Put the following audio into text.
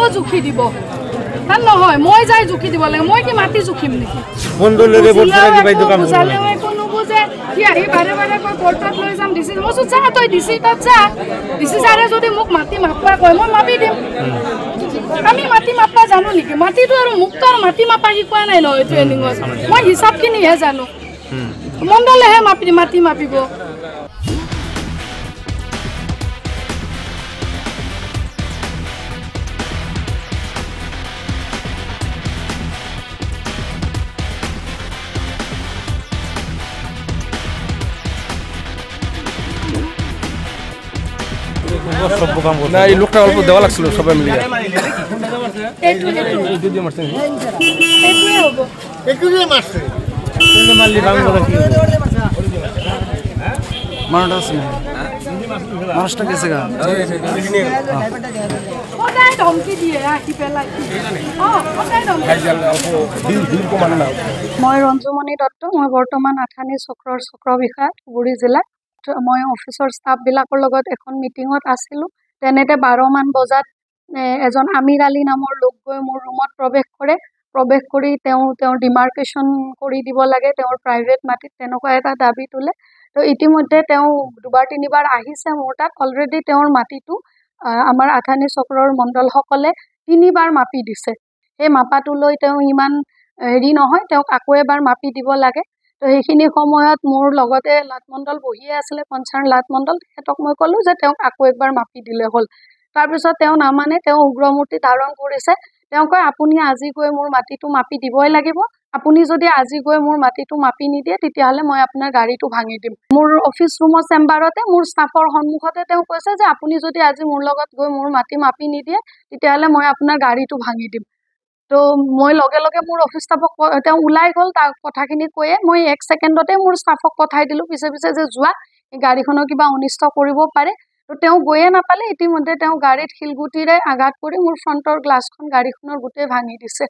আকৌ জুখি দিব তান নহয় মই যাই জুখি দিব লাগে মই কি মাটি জুখিম নেকি মণ্ডলেৰে বৰ্তমান কিবাইটো কাম বুজালে একো নুবুজে কি আহি বাৰে বাৰে কৈ কোৰ্টত লৈ যাম ডিচি মই যা তই ডিচি তাত যা ডিচি ছাৰে যদি মোক মাটি মাপা কয় মই মাপি দিম আমি মাটি মাপা জানো নেকি মাটিটো আৰু মোক তো আৰু মাটি মাপা শিকোৱা নাই নহয় ট্ৰেইনিঙত মই হিচাপখিনিহে জানো মণ্ডলেহে মাটি মাপিব না এই লোকটা অল্প দেওয়া লাগছিল সবাই মিলে মানুষটা গেছে গা মই ৰঞ্জুমণি দত্ত মই বৰ্তমান আথানি চক্ৰৰ চক্ৰ বিষয়া ধুবুৰী জিলাত মই অফিচৰ ষ্টাফবিলাকৰ লগত এখন মিটিঙত আছিলোঁ তেনেতে 12মান বজাত এজন আমিৰ আলী নামৰ লোক গৈ মোৰ ৰুমত প্ৰৱেশ কৰি তেওঁৰ ডিমাৰ্কেশ্যন কৰি দিব লাগে তেওঁৰ প্ৰাইভেট মাটিত তেনেকুৱা এটা দাবী তোলে তো ইতিমধ্যে তেওঁ দুবাৰ তিনিবাৰ আহিছে মোৰ তাত অলৰেডি তেওঁৰ মাটিটো আমাৰ আথানি চক্ৰৰ মণ্ডলসকলে 3বাৰ মাপি দিছে সেই মাপাটো লৈ তেওঁ ইমান হেৰি নহয় তেওঁক আকৌ এবাৰ মাপি দিব লাগে তো সেইখিনি সময়ত মোৰ লগতে লাটমণ্ডল বহিয়ে আছিলে কনচাৰ্ণ লাটমণ্ডল তেখেতক মই ক'লোঁ যে তেওঁক আকৌ একবাৰ মাপি দিলে হ'ল তাৰপিছত তেওঁ নামানে তেওঁ উগ্ৰমূৰ্তি ধাৰণ কৰিছে তেওঁ কয় আপুনি আজি গৈ মোৰ মাটিটো মাপি দিবই লাগিব আপুনি যদি আজি গৈ মোৰ মাটিটো মাপি নিদিয়ে তেতিয়াহ'লে মই আপোনাৰ গাড়ীটো ভাঙি দিম মোৰ অফিচ ৰুমৰ চেম্বাৰতে মোৰ ষ্টাফৰ সন্মুখতে তেওঁ কৈছে যে আপুনি যদি আজি মোৰ লগত গৈ মোৰ মাটি মাপি নিদিয়ে তেতিয়াহ'লে মই আপোনাৰ গাড়ীটো ভাঙি দিম তো মই লগে লগে মোৰ অফিচ ষ্টাফক তেওঁ ওলাই গ'ল তাৰ কথাখিনি কৈয়ে মই 1 ছেকেণ্ডতে মোৰ ষ্টাফক পঠাই দিলোঁ পিছে যে যোৱা গাড়ীখনৰ কিবা অনিষ্ট কৰিব পাৰে তো তেওঁ গৈয়ে নাপালে ইতিমধ্যে তেওঁ গাড়ীত শিলগুটিৰে আঘাত কৰি মোৰ ফ্ৰণ্টৰ গ্লাছখন গাড়ীখনৰ গোটেই ভাঙি দিছে